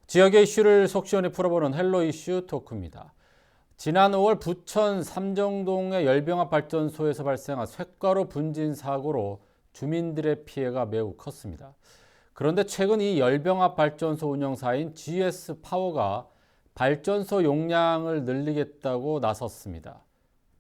지역의 이슈를 속 시원히 풀어보는 헬로 이슈 토크입니다. 지난 5월 부천 삼정동의 열병합 발전소에서 발생한 쇳가루 분진 사고로 주민들의 피해가 매우 컸습니다. 그런데 최근 이 열병합 발전소 운영사인 GS 파워가 발전소 용량을 늘리겠다고 나섰습니다.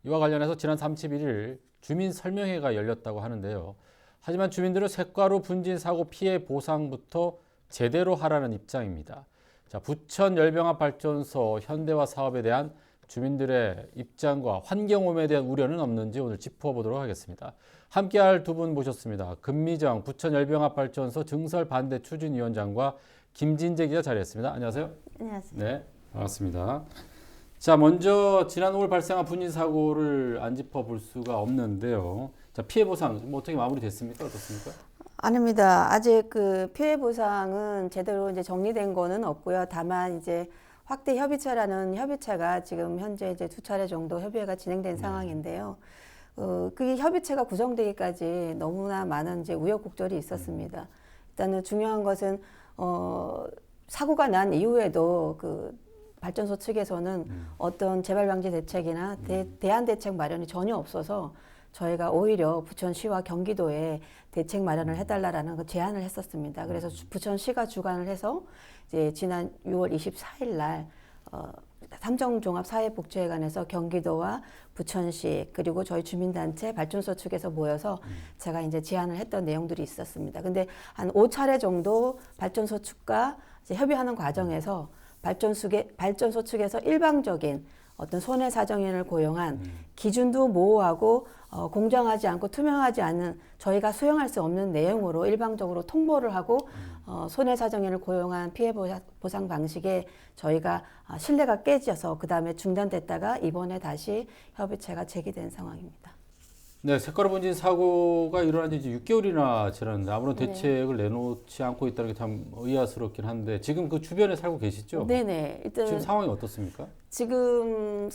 이와 관련해서 지난 31일 주민 설명회가 열렸다고 하는데요. 하지만 주민들은 쇳가루 분진 사고 피해 보상부터 제대로 하라는 입장입니다. 자, 부천 열병합 발전소 현대화 사업에 대한 주민들의 입장과 환경오염에 대한 우려는 없는지 오늘 짚어보도록 하겠습니다. 함께할 두 분 모셨습니다. 금미정 부천 열병합 발전소 증설 반대 추진위원장과 김진재 기자 자리했습니다. 안녕하세요. 안녕하세요. 네, 반갑습니다. 자, 먼저 지난 5월 발생한 분진 사고를 안 짚어볼 수가 없는데요. 자, 피해 보상 뭐 어떻게 마무리됐습니까? 어떻습니까? 아닙니다. 아직 그 피해 보상은 제대로 이제 정리된 거는 없고요. 다만 이제 확대 협의체라는 협의체가 지금 현재 이제 2차례 정도 협의회가 진행된 상황인데요. 그 협의체가 구성되기까지 너무나 많은 이제 우여곡절이 있었습니다. 일단은 중요한 것은 사고가 난 이후에도 그 발전소 측에서는 어떤 재발 방지 대책이나 대안 대책 마련이 전혀 없어서 저희가 오히려 부천시와 경기도에 대책 마련을 해달라라는 그 제안을 했었습니다. 그래서 부천시가 주관을 해서 이제 지난 6월 24일 날 삼정종합사회복지회관에서 경기도와 부천시 그리고 저희 주민단체 발전소 측에서 모여서 제가 이제 제안을 했던 내용들이 있었습니다. 근데 한 5차례 정도 발전소 측과 이제 협의하는 과정에서 발전소 측에서 일방적인 어떤 손해사정인을 고용한 기준도 모호하고 공정하지 않고 투명하지 않은 저희가 수용할 수 없는 내용으로 일방적으로 통보를 하고 손해사정인을 고용한 피해 보상 방식에 저희가 신뢰가 깨져서 그 다음에 중단됐다가 이번에 다시 협의체가 제기된 상황입니다. 네, 쇳가루 분진 사고가 일어난 지 이제 6개월이나 지났는데 아무런 대책을 내놓지 않고 있다는 게 참 의아스럽긴 한데 지금 그 주변에 살고 계시죠? 네네. 일단 지금 상황이 어떻습니까? 지금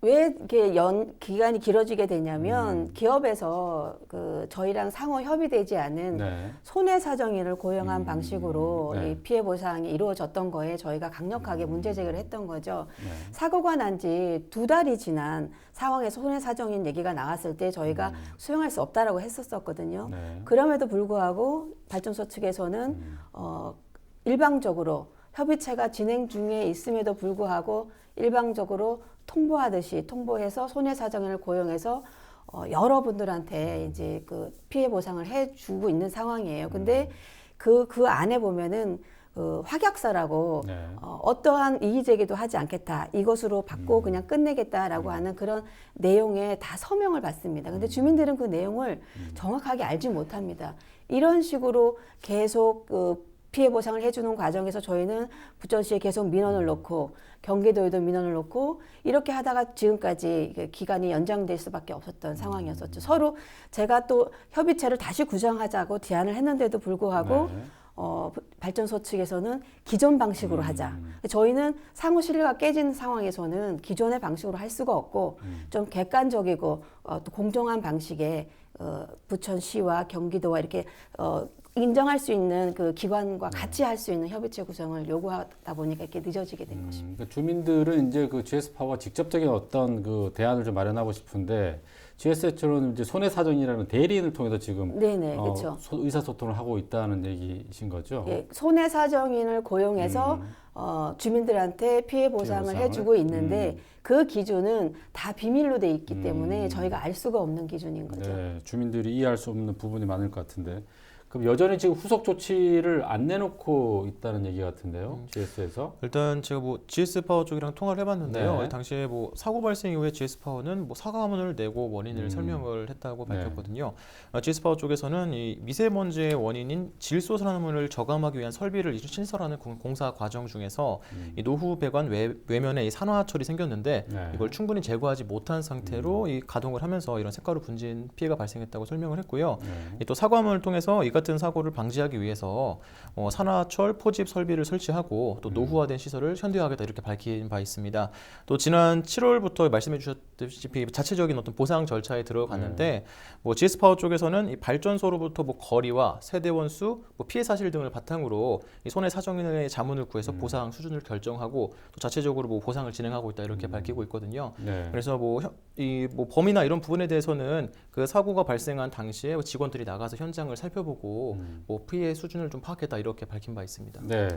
왜 이렇게 기간이 길어지게 되냐면 기업에서 그 저희랑 상호 협의되지 않은 네. 손해사정인을 고용한 방식으로 네. 이 피해 보상이 이루어졌던 거에 저희가 강력하게 문제 제기를 했던 거죠. 네. 사고가 난 지 2달이 지난 상황에서 손해사정인 얘기가 나왔을 때 저희가 수용할 수 없다라고 했었거든요. 네. 그럼에도 불구하고 발전소 측에서는 일방적으로 협의체가 진행 중에 있음에도 불구하고 일방적으로 통보하듯이 통보해서 손해사정인을 고용해서 여러분들한테 이제 그 피해 보상을 해주고 있는 상황이에요. 근데 그 안에 보면은 확약서라고 네. 어떠한 이의 제기도 하지 않겠다. 이것으로 받고 그냥 끝내겠다라고 하는 그런 내용에 다 서명을 받습니다. 근데 주민들은 그 내용을 정확하게 알지 못합니다. 이런 식으로 계속 피해 보상을 해주는 과정에서 저희는 부천시에 계속 민원을 넣고 경기도에도 민원을 넣고 이렇게 하다가 지금까지 기간이 연장될 수밖에 없었던 상황이었었죠. 서로 제가 또 협의체를 다시 구성하자고 제안을 했는데도 불구하고 네. 발전소 측에서는 기존 방식으로 하자. 저희는 상호 신뢰가 깨진 상황에서는 기존의 방식으로 할 수가 없고 좀 객관적이고 또 공정한 방식의 부천시와 경기도와 이렇게 인정할 수 있는 그 기관과 같이 할 수 있는 협의체 구성을 요구하다 보니까 이렇게 늦어지게 된 것입니다. 그러니까 주민들은 이제 그 GS 파워가 직접적인 어떤 그 대안을 좀 마련하고 싶은데 GS처럼 이제 손해사정이라는 대리인을 통해서 지금 네네, 그렇죠. 의사소통을 하고 있다는 얘기신 거죠? 예, 손해사정인을 고용해서 주민들한테 피해 보상을 해주고 있는데 그 기준은 다 비밀로 돼 있기 때문에 저희가 알 수가 없는 기준인 거죠. 네, 주민들이 이해할 수 없는 부분이 많을 것 같은데 그럼 여전히 지금 후속 조치를 안 내놓고 있다는 얘기 같은데요, GS에서? 일단 제가 뭐 GS 파워 쪽이랑 통화를 해봤는데요. 네. 당시에 뭐 사고 발생 이후에 GS 파워는 뭐 사과문을 내고 원인을 설명을 했다고 네. 밝혔거든요. GS 파워 쪽에서는 이 미세먼지의 원인인 질소산화물을 저감하기 위한 설비를 신설하는 공사 과정 중에서 이 노후 배관 외면에 이 산화철이 생겼는데 네. 이걸 충분히 제거하지 못한 상태로 이 가동을 하면서 이런 쇳가루 분진 피해가 발생했다고 설명을 했고요. 네. 또 사과문을 통해서 이 같은 사고를 방지하기 위해서 산하철 포집 설비를 설치하고 또 노후화된 시설을 현대화하겠다 이렇게 밝힌 바 있습니다. 또 지난 7월부터 말씀해 주셨다시피 자체적인 어떤 보상 절차에 들어갔는데 뭐 GS파워 쪽에서는 이 발전소로부터 뭐 거리와 세대 원수, 뭐 피해 사실 등을 바탕으로 이 손해사정인의 자문을 구해서 보상 수준을 결정하고 또 자체적으로 뭐 보상을 진행하고 있다 이렇게 밝히고 있거든요. 네. 그래서 뭐 범위나 이런 부분에 대해서는 그 사고가 발생한 당시에 직원들이 나가서 현장을 살펴보고 뭐 피해 수준을 좀 파악했다 이렇게 밝힌 바 있습니다. 네.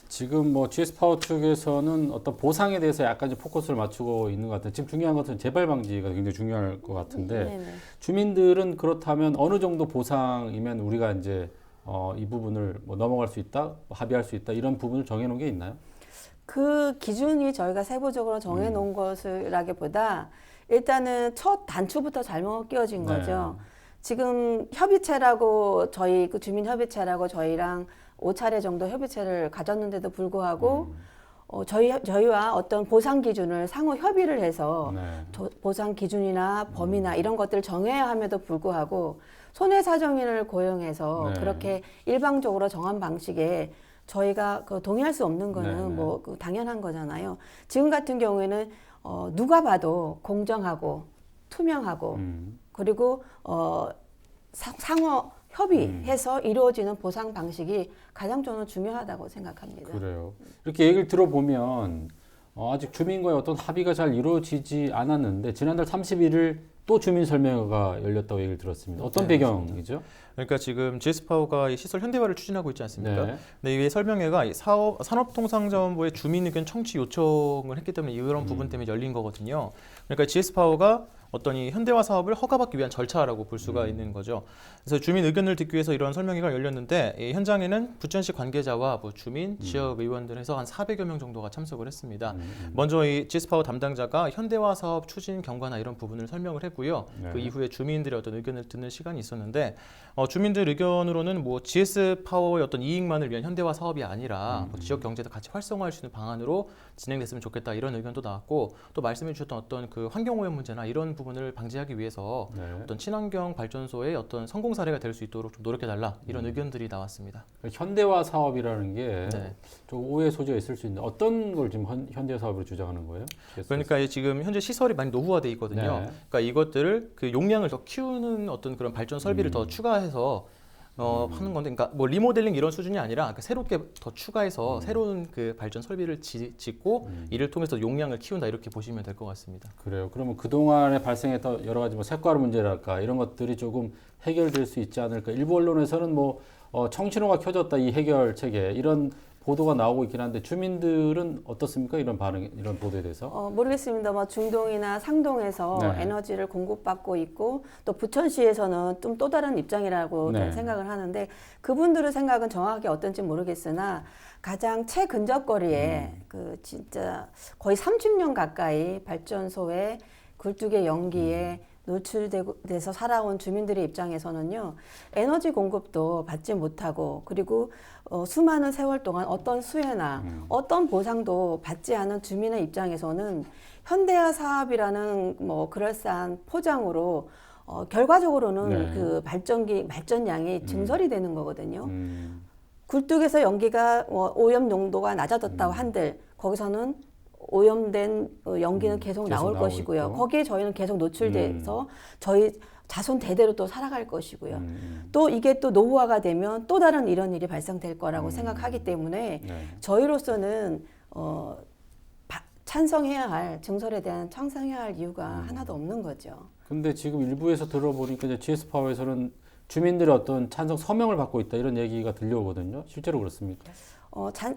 지금 뭐 GS 파워 측에서는 어떤 보상에 대해서 약간 좀 포커스를 맞추고 있는 것 같아요. 지금 중요한 것은 재발 방지가 굉장히 중요할 것 같은데 네네. 주민들은 그렇다면 어느 정도 보상이면 우리가 이제 이 부분을 뭐 넘어갈 수 있다, 뭐 합의할 수 있다 이런 부분을 정해놓은 게 있나요? 그 기준이 저희가 세부적으로 정해놓은 것이라기보다 일단은 첫 단추부터 잘못 끼워진 네. 거죠. 지금 협의체라고 저희 그 주민협의체라고 저희랑 5차례 정도 협의체를 가졌는데도 불구하고 저희와 어떤 보상 기준을 상호 협의를 해서 네. 보상 기준이나 범위나 이런 것들을 정해야 함에도 불구하고 손해사정인을 고용해서 네. 그렇게 일방적으로 정한 방식에 저희가 그 동의할 수 없는 거는 네, 네. 뭐 그 당연한 거잖아요. 지금 같은 경우에는 누가 봐도 공정하고 투명하고 그리고 상호 협의해서 이루어지는 보상 방식이 가장 저는 중요하다고 생각합니다. 그래요. 이렇게 얘기를 들어보면 아직 주민과의 어떤 합의가 잘 이루어지지 않았는데 지난달 31일 또 주민 설명회가 열렸다고 얘기를 들었습니다. 어떤 네, 배경이죠? 그러니까 지금 GS파워가 이 시설 현대화를 추진하고 있지 않습니까? 네. 근데 이 설명회가 이 산업통상자원부의 주민 의견 청취 요청을 했기 때문에 이런 부분 때문에 열린 거거든요. 그러니까 GS파워가 어떤 이 현대화 사업을 허가받기 위한 절차라고 볼 수가 있는 거죠. 그래서 주민 의견을 듣기 위해서 이런 설명회가 열렸는데 이 현장에는 부천시 관계자와 뭐 주민, 지역 의원들 해서 한 400여 명 정도가 참석을 했습니다. 먼저 이 GS파워 담당자가 현대화 사업 추진 경과나 이런 부분을 설명을 했고요. 네. 그 이후에 주민들의 어떤 의견을 듣는 시간이 있었는데 주민들 의견으로는 뭐 GS파워의 어떤 이익만을 위한 현대화 사업이 아니라 뭐 지역 경제도 같이 활성화할 수 있는 방안으로 진행됐으면 좋겠다 이런 의견도 나왔고 또 말씀해 주셨던 어떤 그 환경오염 문제나 이런 부분을 방지하기 위해서 네. 어떤 친환경 발전소의 어떤 성공 사례가 될 수 있도록 좀 노력해달라 이런 의견들이 나왔습니다. 현대화 사업이라는 게 네. 좀 오해 소지가 있을 수 있는데 어떤 걸 지금 현대화 사업으로 주장하는 거예요? 그러니까 지금 현재 시설이 많이 노후화돼 있거든요. 네. 그러니까 이것들을 그 용량을 더 키우는 어떤 그런 발전 설비를 더 추가해서 하는 건데, 그러니까 뭐 리모델링 이런 수준이 아니라 그러니까 새롭게 더 추가해서 새로운 그 발전 설비를 짓고 이를 통해서 용량을 키운다 이렇게 보시면 될 것 같습니다. 그래요. 그러면 그동안에 발생했던 여러 가지 뭐 색깔 문제랄까 이런 것들이 조금 해결될 수 있지 않을까. 일부 언론에서는 뭐 청신호가 켜졌다 이 해결책에 이런 보도가 나오고 있긴 한데 주민들은 어떻습니까? 이런 반응, 이런 보도에 대해서? 모르겠습니다. 뭐 중동이나 상동에서 네. 에너지를 공급받고 있고 또 부천시에서는 좀 또 다른 입장이라고 네. 생각을 하는데 그분들의 생각은 정확하게 어떤지 모르겠으나 가장 최근접거리에 그 진짜 거의 30년 가까이 발전소에 굴뚝의 연기에 노출돼서 살아온 주민들의 입장에서는요, 에너지 공급도 받지 못하고, 그리고 수많은 세월 동안 어떤 수혜나 어떤 보상도 받지 않은 주민의 입장에서는 현대화 사업이라는 뭐 그럴싸한 포장으로 결과적으로는 네. 그 발전량이 증설이 되는 거거든요. 음, 굴뚝에서 연기가 오염 농도가 낮아졌다고 한들 거기서는 오염된 연기는 계속 나올 나오고 것이고요. 있고. 거기에 저희는 계속 노출돼서 저희 자손 대대로 또 살아갈 것이고요. 또 이게 또 노후화가 되면 또 다른 이런 일이 발생될 거라고 생각하기 때문에 네. 저희로서는 찬성해야 할 증설에 대한 찬성해야 할 이유가 하나도 없는 거죠. 근데 지금 일부에서 들어보니까 이제 GS 파워에서는 주민들의 어떤 찬성 서명을 받고 있다 이런 얘기가 들려오거든요. 실제로 그렇습니까?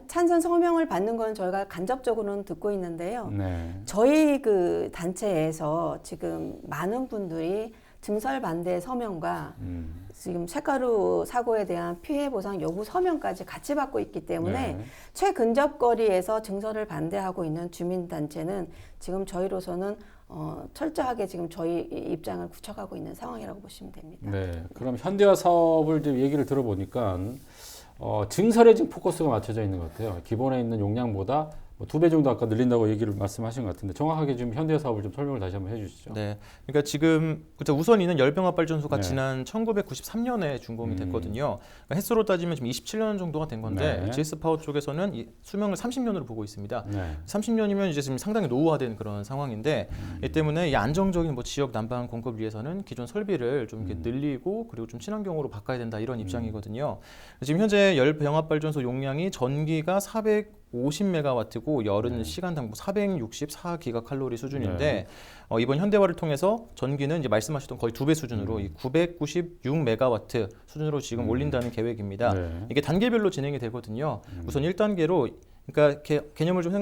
찬성 서명을 받는 건 저희가 간접적으로는 듣고 있는데요. 네. 저희 그 단체에서 지금 많은 분들이 증설 반대 서명과 지금 쇳가루 사고에 대한 피해 보상 요구 서명까지 같이 받고 있기 때문에 네. 최근접거리에서 증설을 반대하고 있는 주민단체는 지금 저희로서는 철저하게 지금 저희 입장을 굳혀가고 있는 상황이라고 보시면 됩니다. 네. 그럼 현대화 사업을 이제 얘기를 들어보니까 증설에 지금 포커스가 맞춰져 있는 것 같아요. 기본에 있는 용량보다 뭐 2배 정도 아까 늘린다고 얘기를 말씀하신 것 같은데 정확하게 지금 현대 사업을 좀 설명을 다시 한번 해주시죠. 네, 그러니까 지금 우선이는 열병합 발전소가 네. 지난 1993년에 준공이 됐거든요. 그러니까 횟수로 따지면 지금 27년 정도가 된 건데 네. GS 파워 쪽에서는 이 수명을 30년으로 보고 있습니다. 네. 30년이면 이제 지금 상당히 노후화된 그런 상황인데 이 때문에 이 안정적인 뭐 지역 난방 공급을 위해서는 기존 설비를 좀 이렇게 늘리고 그리고 좀 친환경으로 바꿔야 된다 이런 입장이거든요. 지금 현재 열병합 발전소 용량이 전기가 450메가와트고 열은 시간당 464기가칼로리 수준인데 이번 현대화를 통해서 전기는 이제 말씀하셨던 거의 2배 수준으로 이 996메가와트 수준으로 지금 올린다는 계획입니다. 네. 이게 단계별로 진행이 되거든요. 우선 1단계로 그러니까 개념을 좀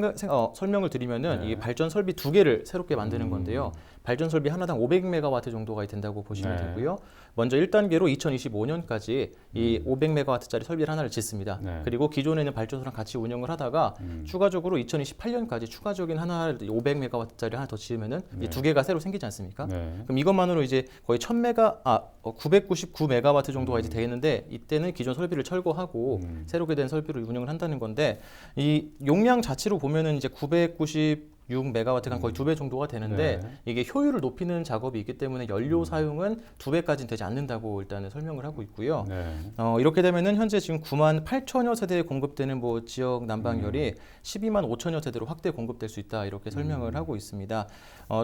설명을 드리면은 네. 이 발전 설비 2개를 새롭게 만드는 건데요. 발전 설비 하나당 500메가와트 정도가 된다고 보시면 네. 되고요. 먼저 1단계로 2025년까지 이 500메가와트짜리 설비를 하나를 짓습니다. 네. 그리고 기존에 있는 발전소랑 같이 운영을 하다가 추가적으로 2028년까지 추가적인 하나 500메가와트짜리 하나 더 지으면은 이 2개가 새로 생기지 않습니까? 네. 그럼 이것만으로 이제 거의 999메가와트 정도가 이제 되는데 이때는 기존 설비를 철거하고 새롭게 된 설비로 운영을 한다는 건데 이 용량 자체로 보면은 이제 996메가와트가 거의 2배 정도가 되는데 네. 이게 효율을 높이는 작업이 있기 때문에 연료 사용은 2배까지는 되지 않는다고 일단은 설명을 하고 있고요. 네. 이렇게 되면은 현재 지금 9만 8천여 세대에 공급되는 뭐 지역 난방열이 12만 5천여 세대로 확대 공급될 수 있다 이렇게 설명을 하고 있습니다.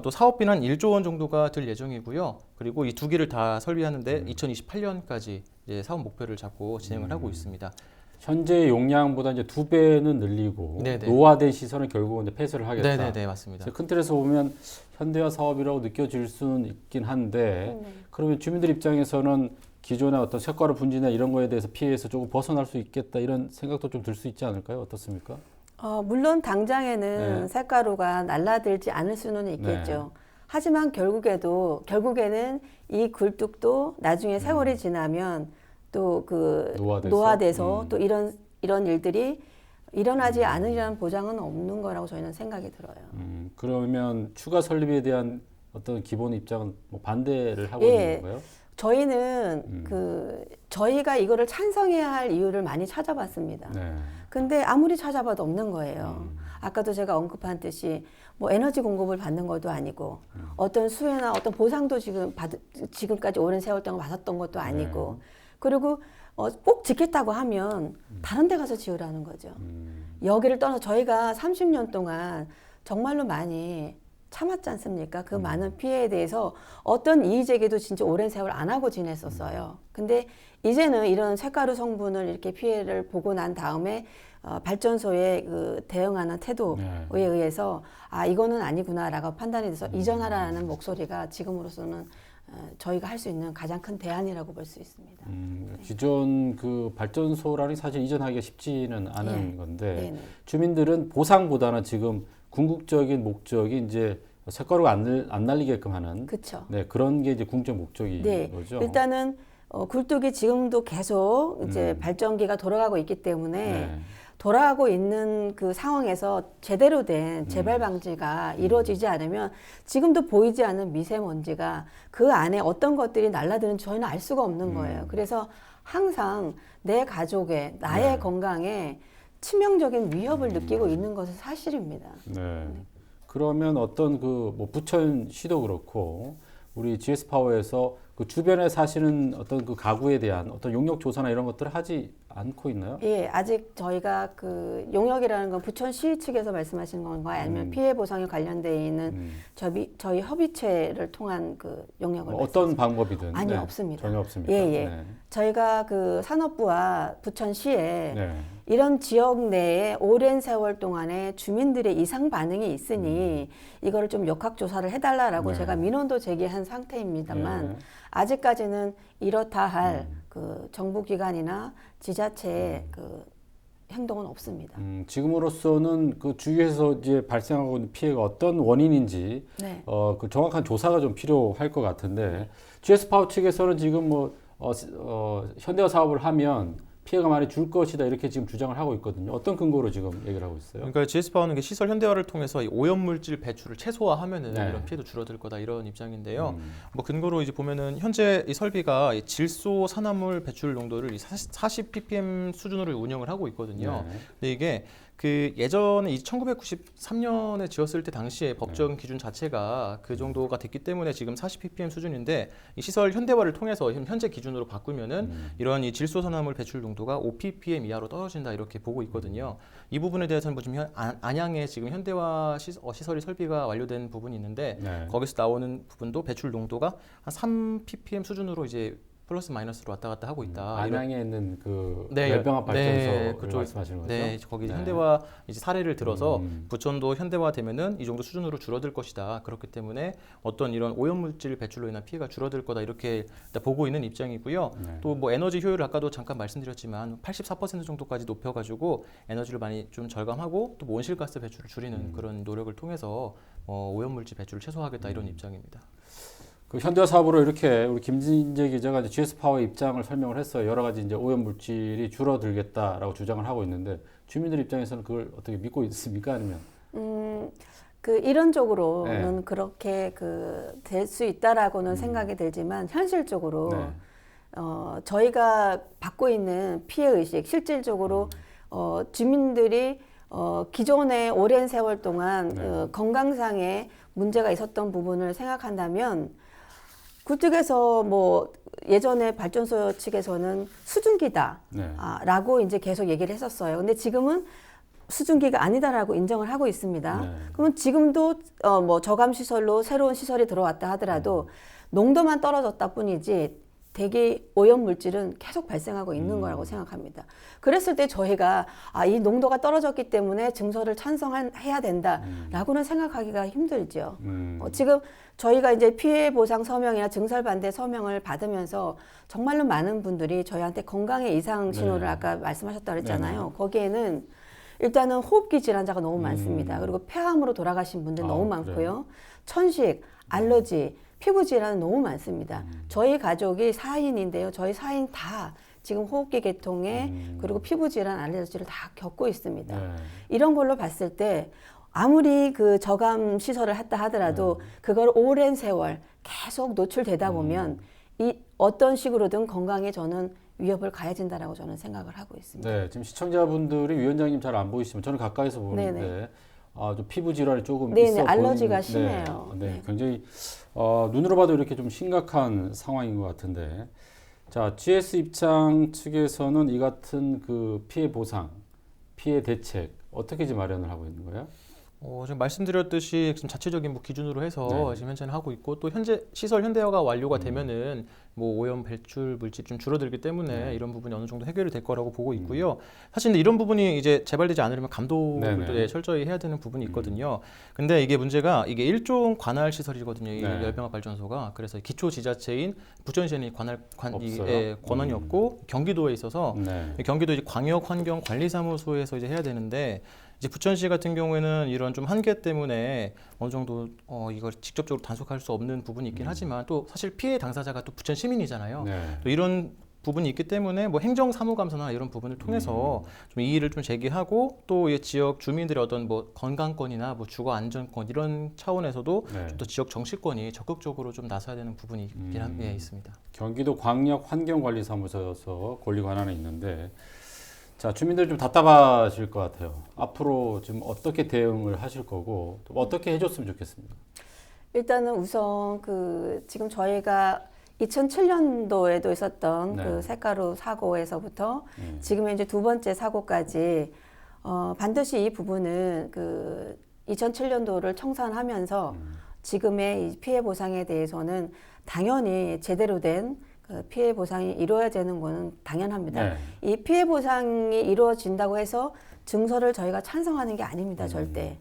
또 사업비는 한 1조 원 정도가 들 예정이고요. 그리고 이 2기를 다 설비하는데 2028년까지 이제 사업 목표를 잡고 진행을 하고 있습니다. 현재 용량보다 이제 2배는 늘리고 네네. 노화된 시설은 결국은 이제 폐쇄를 하겠다. 네네네 맞습니다. 큰 틀에서 보면 현대화 사업이라고 느껴질 수는 있긴 한데 그러면 주민들 입장에서는 기존의 어떤 색가루 분지나 이런 거에 대해서 피해에서 조금 벗어날 수 있겠다 이런 생각도 좀 들 수 있지 않을까요? 어떻습니까? 물론 당장에는 네. 쌀가루가 날라들지 않을 수는 있겠죠. 하지만 결국에는 이 굴뚝도 나중에 세월이 지나면 또 그 노화돼서 또 이런 일들이 일어나지 않으리라는 보장은 없는 거라고 저희는 생각이 들어요. 그러면 추가 설립에 대한 어떤 기본 입장은 뭐 반대를 하고 있는 건가요? 저희는 저희가 이거를 찬성해야 할 이유를 많이 찾아봤습니다. 네. 근데 아무리 찾아봐도 없는 거예요. 아까도 제가 언급한 듯이 뭐 에너지 공급을 받는 것도 아니고 어떤 수혜나 어떤 보상도 지금까지 오랜 세월 동안 받았던 것도 아니고 그리고 꼭 짓겠다고 하면 다른 데 가서 지으라는 거죠. 여기를 떠나서 저희가 30년 동안 정말로 많이 참았지 않습니까? 그 많은 피해에 대해서 어떤 이의제기도 진짜 오랜 세월 안 하고 지냈었어요. 근데 이제는 이런 쇳가루 성분을 이렇게 피해를 보고 난 다음에 발전소에 그 대응하는 태도에 의해서 이거는 아니구나라고 판단이 돼서 이전하라는 목소리가 지금으로서는 저희가 할 수 있는 가장 큰 대안이라고 볼 수 있습니다. 기존 그 발전소라는 사실 이전하기가 쉽지는 않은 건데 네네. 주민들은 보상보다는 지금 궁극적인 목적이 이제 색가루가 안 날리게끔 하는 그렇죠. 네, 그런 게 이제 궁극적 목적인 네, 거죠. 일단은 굴뚝이 지금도 계속 이제 발전기가 돌아가고 있기 때문에 돌아가고 있는 그 상황에서 제대로 된 재발 방지가 이루어지지 않으면 지금도 보이지 않는 미세먼지가 그 안에 어떤 것들이 날아드는지 저희는 알 수가 없는 거예요. 그래서 항상 내 가족의 나의 건강에 치명적인 위협을 느끼고 있는 것은 사실입니다. 네. 그러면 어떤 그 뭐 부천시도 그렇고 우리 GS 파워에서 그 주변에 사시는 어떤 그 가구에 대한 어떤 용역 조사나 이런 것들을 하지 않고 있나요? 예, 아직 저희가 그 용역이라는 건 부천시 측에서 말씀하시는 건가요? 아니면 피해 보상에 관련돼 있는 저희 협의체를 통한 그 용역을 어떤 방법이든 아니요, 없습니다. 전혀 없습니다. 예. 네. 저희가 그 산업부와 부천시에 네. 이런 지역 내에 오랜 세월 동안에 주민들의 이상 반응이 있으니 이거를 좀 역학 조사를 해달라라고 제가 민원도 제기한 상태입니다만 아직까지는 이렇다 할 그 정부기관이나 지자체의 그 행동은 없습니다. 지금으로서는 그 주위에서 이제 발생하고 있는 피해가 어떤 원인인지 그 정확한 조사가 좀 필요할 것 같은데 GS 파워 측에서는 지금 뭐 현대화 사업을 하면 피해가 많이 줄 것이다 이렇게 지금 주장을 하고 있거든요. 어떤 근거로 지금 얘기를 하고 있어요? 그러니까 GS 파워는 시설 현대화를 통해서 이 오염물질 배출을 최소화하면은 네. 이런 피해도 줄어들 거다 이런 입장인데요. 뭐 근거로 이제 보면은 현재 이 설비가 이 질소 산화물 배출 농도를 40 ppm 수준으로 운영을 하고 있거든요. 네. 근데 이게 그 예전에 1993년에 지었을 때 당시에 법정 기준 자체가 그 정도가 됐기 때문에 지금 40ppm 수준인데 이 시설 현대화를 통해서 현재 기준으로 바꾸면은 이런 이 질소산화물 배출 농도가 5ppm 이하로 떨어진다 이렇게 보고 있거든요. 이 부분에 대해서는 뭐 지금 안양에 지금 현대화 시설이 설비가 완료된 부분이 있는데 네. 거기서 나오는 부분도 배출 농도가 한 3ppm 수준으로 이제 플러스 마이너스로 왔다 갔다 하고 있다. 안양에 있는 그 네, 열병합 발전소 그쪽 말씀하시는 거죠? 네, 거기 네. 현대화 이제 사례를 들어서 음. 부천도 현대화되면은 이 정도 수준으로 줄어들 것이다. 그렇기 때문에 어떤 이런 오염물질 배출로 인한 피해가 줄어들 거다 이렇게 일단 보고 있는 입장이고요. 네. 또 뭐 에너지 효율을 아까도 잠깐 말씀드렸지만 84% 정도까지 높여가지고 에너지를 많이 좀 절감하고 또뭐 온실가스 배출을 줄이는 그런 노력을 통해서 오염물질 배출을 최소화하겠다 이런 입장입니다. 그 현대화 사업으로 이렇게 우리 김진재 기자가 이제 GS 파워의 입장을 설명을 했어요. 여러 가지 이제 오염 물질이 줄어들겠다라고 주장을 하고 있는데 주민들 입장에서는 그걸 어떻게 믿고 있습니까? 아니면 그 이론적으로는 네. 그렇게 될 수 있다라고는 생각이 들지만 현실적으로 네. 저희가 받고 있는 피해 의식 실질적으로 주민들이 기존에 오랜 세월 동안 네. 건강상의 문제가 있었던 부분을 생각한다면 그쪽에서 뭐 예전에 발전소 측에서는 수증기다 네. 라고 이제 계속 얘기를 했었어요. 근데 지금은 수증기가 아니다라고 인정을 하고 있습니다. 네. 그러면 지금도 뭐 저감 시설로 새로운 시설이 들어왔다 하더라도 농도만 떨어졌다 뿐이지 대기 오염 물질은 계속 발생하고 있는 거라고 생각합니다. 그랬을 때 저희가 이 농도가 떨어졌기 때문에 증서를 찬성해야 된다라고는 생각하기가 힘들죠. 지금 저희가 이제 피해 보상 서명이나 증설 반대 서명을 받으면서 정말로 많은 분들이 저희한테 건강의 이상 신호를 네. 아까 말씀하셨다고 그랬잖아요. 네네. 거기에는 일단은 호흡기 질환자가 너무 많습니다. 그리고 폐암으로 돌아가신 분들 너무 많고요. 그래요? 천식, 알러지, 피부 질환은 너무 많습니다. 저희 가족이 4인인데요. 저희 4인 다 지금 호흡기 계통에 그리고 피부 질환, 알레르기를 다 겪고 있습니다. 네. 이런 걸로 봤을 때 아무리 그 저감 시설을 했다 하더라도 그걸 오랜 세월 계속 노출되다 보면 이 어떤 식으로든 건강에 저는 위협을 가해진다라고 저는 생각을 하고 있습니다. 네, 지금 시청자분들이 위원장님 잘 안 보이시면 저는 가까이서 보는데 네네. 좀 피부 질환이 조금 네네, 있어 알러지가 보이는, 심해요. 네, 네. 굉장히 눈으로 봐도 이렇게 좀 심각한 상황인 것 같은데, 자 GS 입장 측에서는 이 같은 그 피해 보상, 피해 대책 어떻게 지금 마련을 하고 있는 거예요? 지금 말씀드렸듯이 지금 자체적인 뭐 기준으로 해서 네. 지금 현재는 하고 있고 또 현재 시설 현대화가 완료가 되면은 뭐 오염 배출 물질 좀 줄어들기 때문에 이런 부분이 어느 정도 해결이 될 거라고 보고 있고요. 사실 근데 이런 부분이 이제 재발되지 않으려면 감독을 네네. 또 철저히 해야 되는 부분이 있거든요. 근데 이게 문제가 이게 일종 관할 시설이거든요. 이 네. 열병합 발전소가 그래서 기초 지자체인 부천시에는 없어요? 권한이 없고 경기도에 있어서 네. 경기도 이제 광역환경관리사무소에서 이제 해야 되는데 이제 부천시 같은 경우에는 이런 좀 한계 때문에 어느 정도 이걸 직접적으로 단속할 수 없는 부분이 있긴 하지만 또 사실 피해 당사자가 또 부천 시민이잖아요. 네. 또 이런 부분이 있기 때문에 뭐 행정 사무감사나 이런 부분을 통해서 좀 이의를 좀 제기하고 또 이 지역 주민들의 어떤 뭐 건강권이나 뭐 주거 안전권 이런 차원에서도 네. 또 지역 정치권이 적극적으로 좀 나서야 되는 부분이 있긴 있습니다. 경기도 광역환경관리사무소에서 권리 관할에 있는데, 자 주민들 좀 답답하실 것 같아요. 앞으로 지금 어떻게 대응을 하실 거고 또 어떻게 해줬으면 좋겠습니까? 일단은 우선 지금 저희가 2007년도에도 있었던 네. 그 쇳가루 사고에서부터 지금의 이제 두 번째 사고까지 반드시 이 부분은 2007년도를 청산하면서 지금의 이 피해 보상에 대해서는 당연히 제대로 된 그 피해 보상이 이루어야 되는 것은 당연합니다. 네. 이 피해 보상이 이루어진다고 해서 증서를 저희가 찬성하는 게 아닙니다, 절대.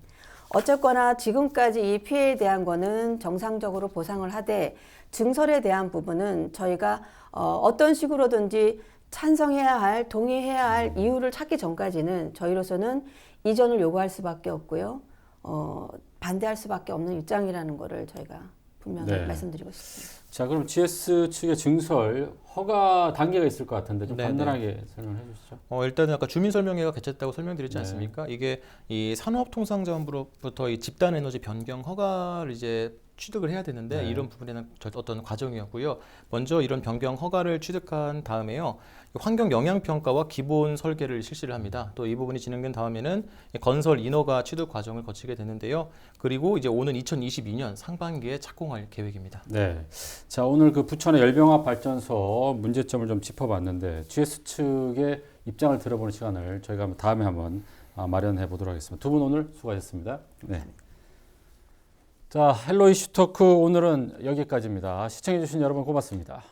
어쨌거나 지금까지 이 피해에 대한 거는 정상적으로 보상을 하되 증설에 대한 부분은 저희가 어떤 식으로든지 찬성해야 할, 동의해야 할 이유를 찾기 전까지는 저희로서는 이전을 요구할 수밖에 없고요. 반대할 수밖에 없는 입장이라는 거를 저희가 분명히 네. 말씀드리고 싶습니다. 자 그럼 GS 측의 증설 허가 단계가 있을 것 같은데 좀 네네. 간단하게 설명해 주시죠. 일단은 아까 주민설명회가 개최했다고 설명드렸지 네. 않습니까? 이게 이 산업통상자원부로부터 이 집단에너지 변경 허가를 이제 취득을 해야 되는데 네. 이런 부분에는 어떤 과정이었고요. 먼저 이런 변경 허가를 취득한 다음에요. 환경 영향 평가와 기본 설계를 실시를 합니다. 또 이 부분이 진행된 다음에는 건설 인허가 취득 과정을 거치게 되는데요. 그리고 이제 오는 2022년 상반기에 착공할 계획입니다. 네. 자, 오늘 그 부천의 열병합 발전소 문제점을 좀 짚어봤는데 GS 측의 입장을 들어보는 시간을 저희가 다음에 한번 마련해 보도록 하겠습니다. 두 분 오늘 수고하셨습니다. 네. 자, 헬로 이슈 토크 오늘은 여기까지입니다. 시청해주신 여러분 고맙습니다.